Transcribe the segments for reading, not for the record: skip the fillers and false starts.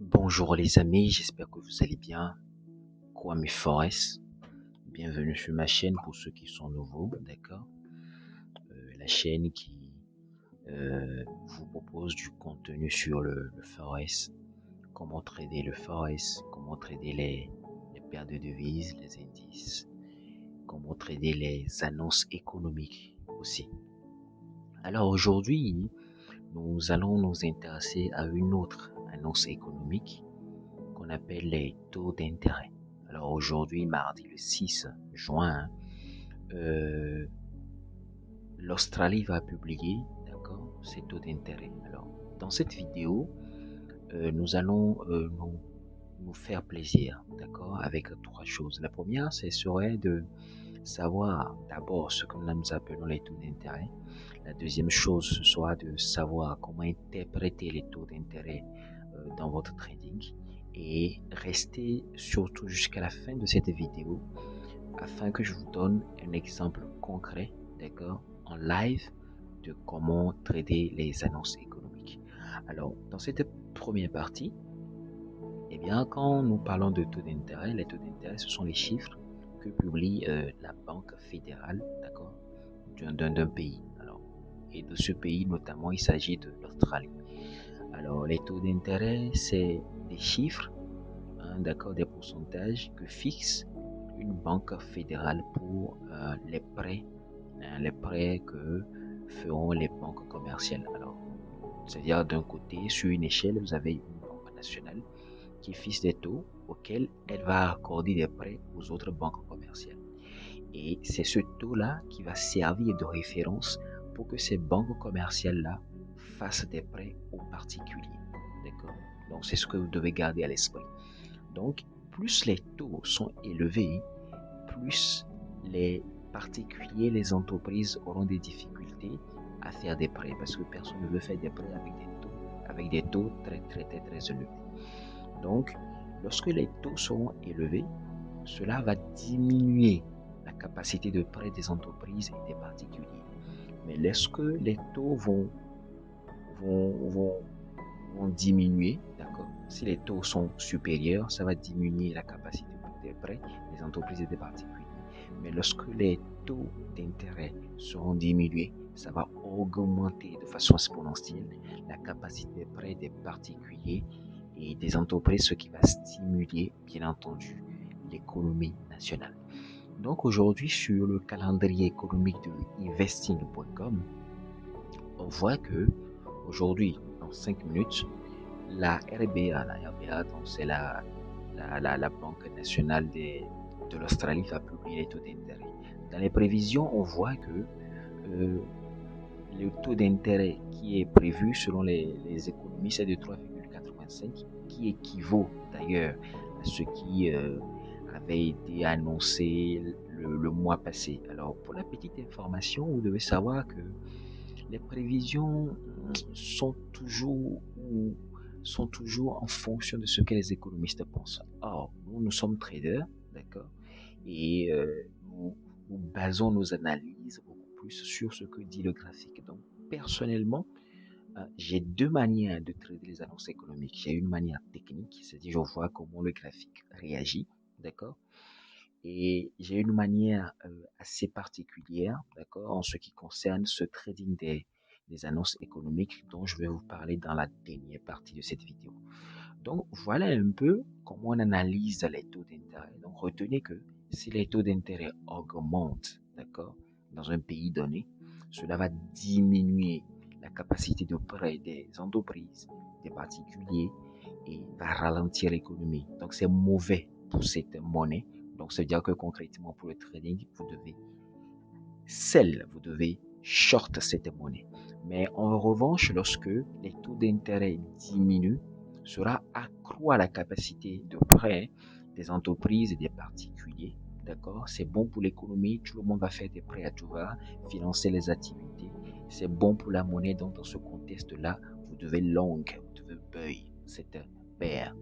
Bonjour les amis, j'espère que vous allez bien. Kwame Forest, bienvenue sur ma chaîne pour ceux qui sont nouveaux, d'accord? La chaîne qui vous propose du contenu sur le Forex, comment trader le Forex, comment trader les paires de devises, les indices, comment trader les annonces économiques aussi. Alors aujourd'hui, nous allons nous intéresser à une autre annonce économique qu'on appelle les taux d'intérêt. Alors aujourd'hui, mardi le 6 juin, euh, l'Australie va publier, d'accord, ses taux d'intérêt. Alors, dans cette vidéo, nous allons nous faire plaisir, d'accord, avec trois choses. La première, ce serait de savoir d'abord ce que nous appelons les taux d'intérêt. La deuxième chose, ce sera de savoir comment interpréter les taux d'intérêt dans votre trading et rester surtout jusqu'à la fin de cette vidéo afin que je vous donne un exemple concret, d'accord, en live de comment trader les annonces économiques. Alors, dans cette première partie, eh bien, quand nous parlons de taux d'intérêt, les taux d'intérêt, ce sont les chiffres que publie la Banque fédérale, d'accord, d'un pays. Alors, et de ce pays, notamment, il s'agit de l'Australie. Alors, les taux d'intérêt, c'est des chiffres, hein, d'accord, des pourcentages que fixe une banque fédérale pour les prêts que feront les banques commerciales. Alors, c'est-à-dire d'un côté, sur une échelle, vous avez une banque nationale qui fixe des taux auxquels elle va accorder des prêts aux autres banques commerciales. Et c'est ce taux-là qui va servir de référence pour que ces banques commerciales-là fassent des prêts aux particuliers. D'accord? Donc, c'est ce que vous devez garder à l'esprit. Donc, plus les taux sont élevés, plus les particuliers, les entreprises auront des difficultés à faire des prêts parce que personne ne veut faire des prêts avec des taux très, très, très, très élevés. Donc, lorsque les taux seront élevés, cela va diminuer la capacité de prêt des entreprises et des particuliers. Mais lorsque les taux vont, vont, vont diminuer, d'accord? Si les taux sont supérieurs, ça va diminuer la capacité des prêts des entreprises et des particuliers. Mais lorsque les taux d'intérêt seront diminués, ça va augmenter de façon exponentielle la capacité de prêt des particuliers et des entreprises, ce qui va stimuler, bien entendu, l'économie nationale. Donc aujourd'hui, sur le calendrier économique de investing.com, on voit que aujourd'hui, dans 5 minutes, la RBA, donc c'est la Banque nationale de l'Australie, va publier les taux d'intérêt. Dans les prévisions, on voit que euh, le taux d'intérêt qui est prévu selon les économies, c'est de 3,85, qui équivaut d'ailleurs à ce qui avait été annoncé le mois passé. Alors, pour la petite information, vous devez savoir que les prévisions sont toujours, sont toujours en fonction de ce que les économistes pensent. Or, nous sommes traders, d'accord, et nous basons nos analyses beaucoup plus sur ce que dit le graphique. Donc, personnellement, j'ai deux manières de traiter les annonces économiques. J'ai une manière technique, c'est-à-dire je vois comment le graphique réagit, d'accord, et j'ai une manière assez particulière, d'accord, en ce qui concerne ce trading des annonces économiques dont je vais vous parler dans la dernière partie de cette vidéo. Donc, voilà un peu comment on analyse les taux d'intérêt. Donc, retenez que si les taux d'intérêt augmentent, d'accord, dans un pays donné, cela va diminuer la capacité de prêt des entreprises, des particuliers et va ralentir l'économie. Donc, c'est mauvais pour cette monnaie. Donc, c'est-à-dire que concrètement, pour le trading, vous devez short cette monnaie. Mais en revanche, lorsque les taux d'intérêt diminuent, cela accroît la capacité de prêt des entreprises et des particuliers. D'accord? C'est bon pour l'économie, tout le monde va faire des prêts à tout va, financer les activités. C'est bon pour la monnaie, donc dans ce contexte-là, vous devez long, vous devez buy cette paire.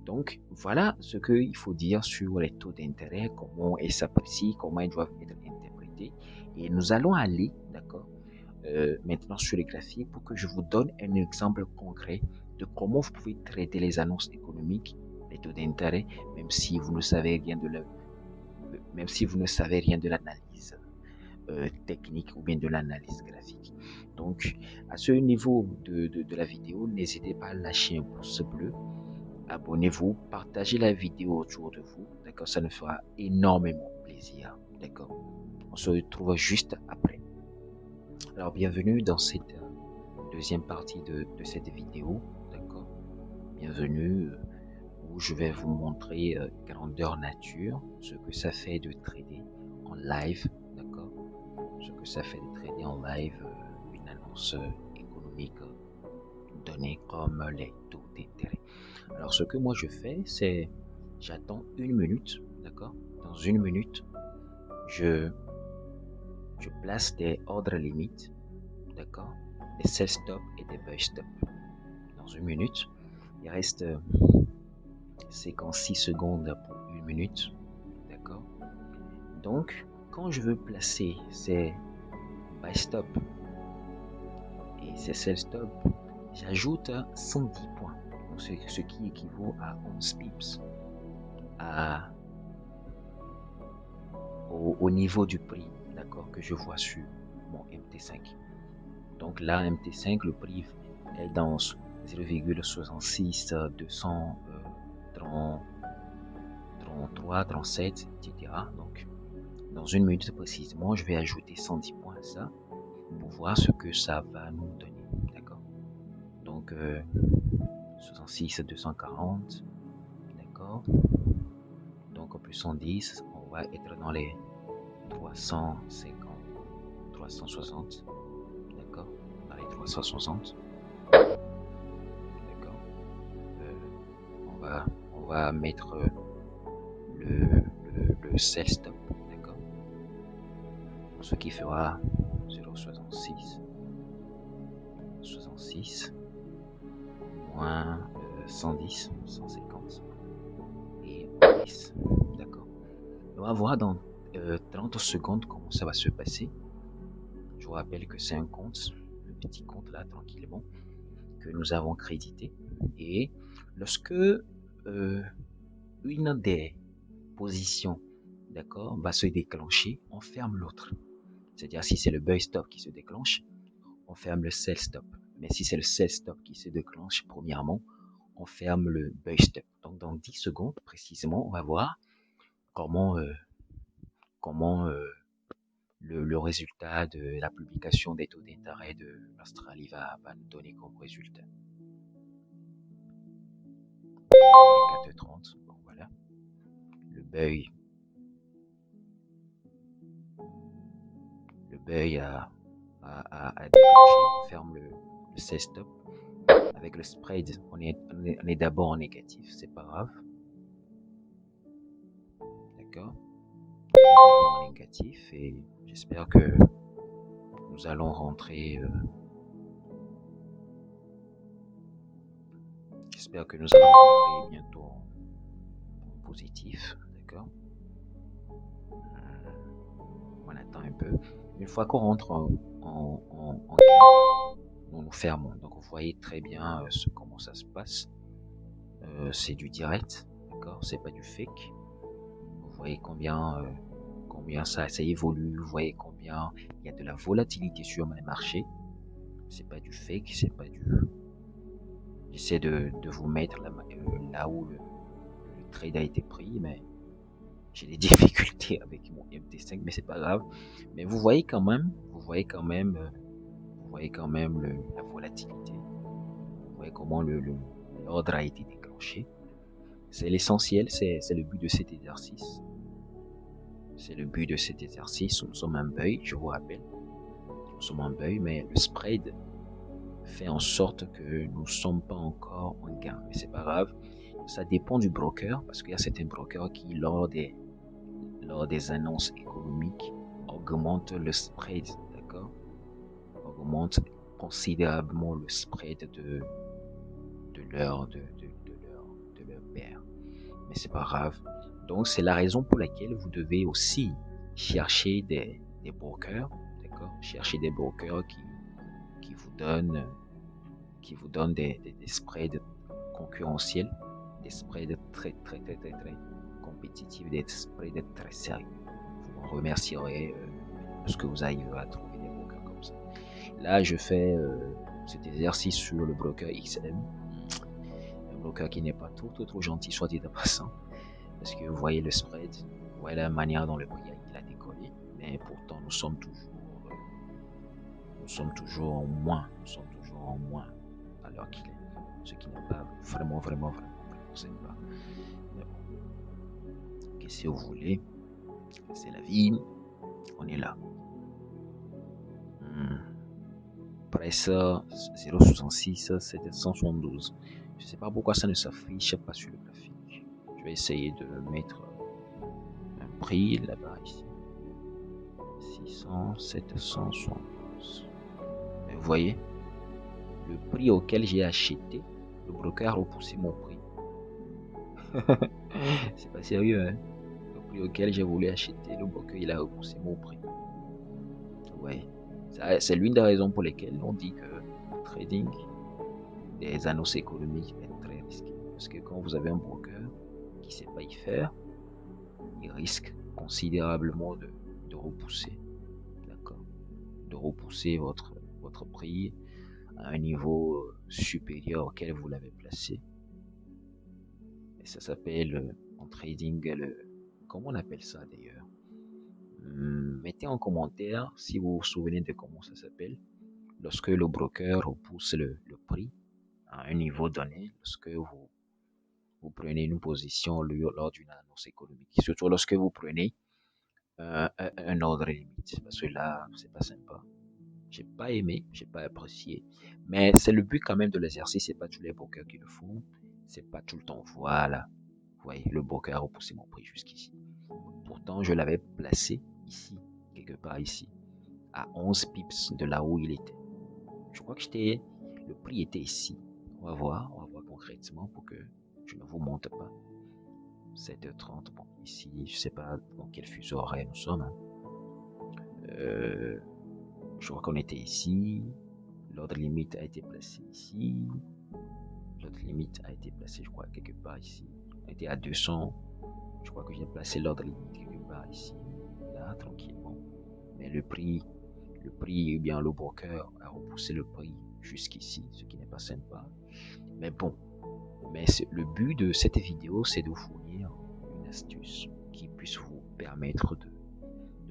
Donc, voilà ce qu'il faut dire sur les taux d'intérêt, comment ils s'apprécient, comment ils doivent être interprétés. Et nous allons aller, d'accord, maintenant sur les graphiques pour que je vous donne un exemple concret de comment vous pouvez traiter les annonces économiques, les taux d'intérêt, même si vous ne savez rien de même si vous ne savez rien de l'analyse technique ou bien de l'analyse graphique. Donc, à ce niveau de la vidéo, n'hésitez pas à lâcher un pouce bleu, abonnez-vous, partagez la vidéo autour de vous, d'accord? Ça nous fera énormément plaisir, d'accord? On se retrouve juste après. Alors, bienvenue dans cette deuxième partie de cette vidéo, d'accord? Bienvenue où je vais vous montrer grandeur nature, ce que ça fait de trader en live, d'accord? Ce que ça fait de trader en live une annonce économique donnée comme les taux d'intérêt. Alors, ce que moi je fais, c'est j'attends une minute, d'accord? Dans une minute, je place des ordres limites, d'accord? Des sell stop et des buy stop. Dans une minute, il reste 56 secondes pour une minute, d'accord? Donc, quand je veux placer ces buy stop et ces sell stop, j'ajoute 110 points, donc ce qui équivaut à 11 pips au niveau du prix, d'accord, que je vois sur mon MT5. Donc là, MT5, le prix est dans 0,66, 233, 37, etc. Donc, dans une minute précisément, je vais ajouter 110 points à ça pour voir ce que ça va nous donner, d'accord? Donc, 66, 240, d'accord? Donc, en plus 110, on va être dans les 350, 360, d'accord? Dans les 360, d'accord? On va mettre le sell stop, d'accord? Ce qui fera 0,66, 66, moins 110, 150 et 10, d'accord? On va voir dans 30 secondes comment ça va se passer. Je vous rappelle que c'est un compte, un petit compte là, tranquillement, que nous avons crédité. Et lorsque une des positions, d'accord, va se déclencher, on ferme l'autre. C'est-à-dire si c'est le buy stop qui se déclenche, on ferme le sell stop. Mais si c'est le sell stop qui se déclenche, premièrement, on ferme le buy stop. Donc dans 10 secondes précisément, on va voir comment, le résultat de la publication des taux d'intérêt de l'Australie va nous donner comme résultat. 4h30, bon voilà, le buy a déclenché, on ferme le sell stop. Avec le spread, on est d'abord en négatif, c'est pas grave. D'accord? En négatif et j'espère que nous allons rentrer. J'espère que nous allons rentrer bientôt en positif. D'accord? On attend un peu. Une fois qu'on rentre en gain, nous fermons. Donc vous voyez très bien comment ça se passe. C'est du direct, d'accord? C'est pas du fake. Vous voyez combien ça évolue. Vous voyez combien il y a de la volatilité sur les marchés. C'est pas du fake, c'est pas du. J'essaie de vous mettre là où le trade a été pris, mais j'ai des difficultés avec mon MT5, mais c'est pas grave. Mais vous voyez quand même, la volatilité. Vous voyez comment l'ordre a été déclenché. C'est l'essentiel, c'est le but de cet exercice. C'est le but de cet exercice. Nous sommes en buy, je vous rappelle. Nous sommes en buy, mais le spread fait en sorte que nous ne sommes pas encore en gain. Mais c'est pas grave. Ça dépend du broker, parce qu'il y a certains brokers qui, lors des annonces économiques, augmentent le spread, d'accord? Augmentent considérablement le spread de leur paire. Mais c'est pas grave. Donc, c'est la raison pour laquelle vous devez aussi chercher des brokers, d'accord? Chercher des brokers qui vous donnent qui vous donne des spreads concurrentiels, des spreads très compétitifs, des spreads très sérieux. Vous m'en remercierez lorsque vous arriverez à trouver des brokers comme ça. Là, je fais cet exercice sur le broker XM, un broker qui n'est pas trop gentil, soit dit en passant, parce que vous voyez le spread, vous voyez la manière dont le prix a décollé, mais pourtant nous sommes toujours en moins, à l'heure qu'il est, ce qui n'est pas vraiment sympa. Mais bon, qu'est-ce que vous voulez, c'est la vie, on est là. Price 0,66, 772. Je sais pas pourquoi ça ne s'affiche pas sur le graphique. Je vais essayer de mettre un prix là-bas ici. 600, 772. Et vous voyez, le prix auquel j'ai acheté, le broker a repoussé mon prix. C'est pas sérieux, hein? Le prix auquel j'ai voulu acheter, le broker il a repoussé mon prix. Ouais, c'est l'une des raisons pour lesquelles on dit que le trading des annonces économiques est très risqué. Parce que quand vous avez un broker qui ne sait pas y faire, il risque considérablement de repousser, d'accord, de repousser votre prix à un niveau supérieur auquel vous l'avez placé. Et ça s'appelle en trading comment on appelle ça d'ailleurs? Mettez en commentaire si vous vous souvenez de comment ça s'appelle. Lorsque le broker repousse le prix à un niveau donné, lorsque vous prenez une position lors d'une annonce économique, surtout lorsque vous prenez un ordre limite, parce que là, c'est pas sympa. J'ai pas aimé, j'ai pas apprécié, mais c'est le but quand même de l'exercice, c'est pas tous les brokers qui le font, c'est pas tout le temps. Voilà, vous voyez, le broker a repoussé mon prix jusqu'ici. Pourtant, je l'avais placé ici, quelque part ici, à 11 pips de là où il était. Je crois que le prix était ici. On va voir concrètement pour que je ne vous montre pas. 7h30, bon, ici, je sais pas dans quel fuseau horaire nous sommes. Hein. Je crois qu'on était ici. L'ordre limite a été placé ici. L'ordre limite a été placé, je crois, quelque part ici. On était à 200. Je crois que j'ai placé l'ordre limite quelque part ici. Là, tranquillement. Mais le prix, ou bien le broker a repoussé le prix jusqu'ici, ce qui n'est pas sympa. Mais bon, le but de cette vidéo, c'est de vous fournir une astuce qui puisse vous permettre de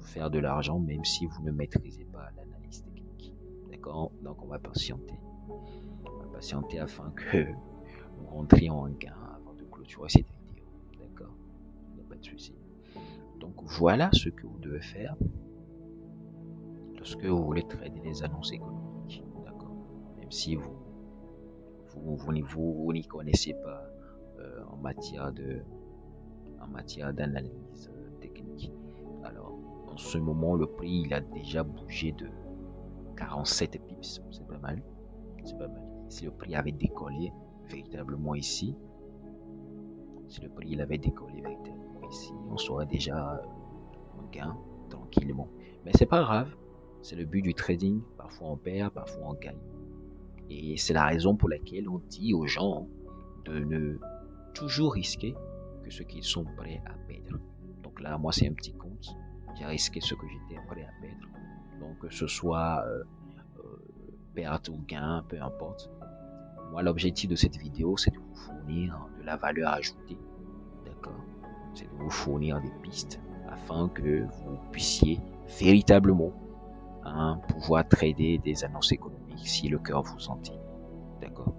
faire de l'argent, même si vous ne maîtrisez pas l'analyse technique. D'accord? Donc, on va patienter. On va patienter afin que nous rentrions en gain avant de clôturer cette vidéo. D'accord? Il n'y a pas de souci. Donc, voilà ce que vous devez faire lorsque vous voulez trader les annonces économiques. D'accord? Même si vous n'y connaissez pas en matière d'analyse technique. Alors, en ce moment, le prix il a déjà bougé de 47 pips. C'est pas mal. C'est pas mal. Si le prix avait décollé véritablement ici, on serait déjà en gain tranquillement. Mais c'est pas grave. C'est le but du trading. Parfois on perd, parfois on gagne. Et c'est la raison pour laquelle on dit aux gens de ne toujours risquer que ce qu'ils sont prêts à perdre. Donc là, moi, c'est un petit compte. J'ai risqué ce que j'étais prêt à perdre. Donc, que ce soit perte ou gain, peu importe. Moi, l'objectif de cette vidéo, c'est de vous fournir de la valeur ajoutée. D'accord? C'est de vous fournir des pistes afin que vous puissiez véritablement pouvoir trader des annonces économiques si le cœur vous en dit. D'accord?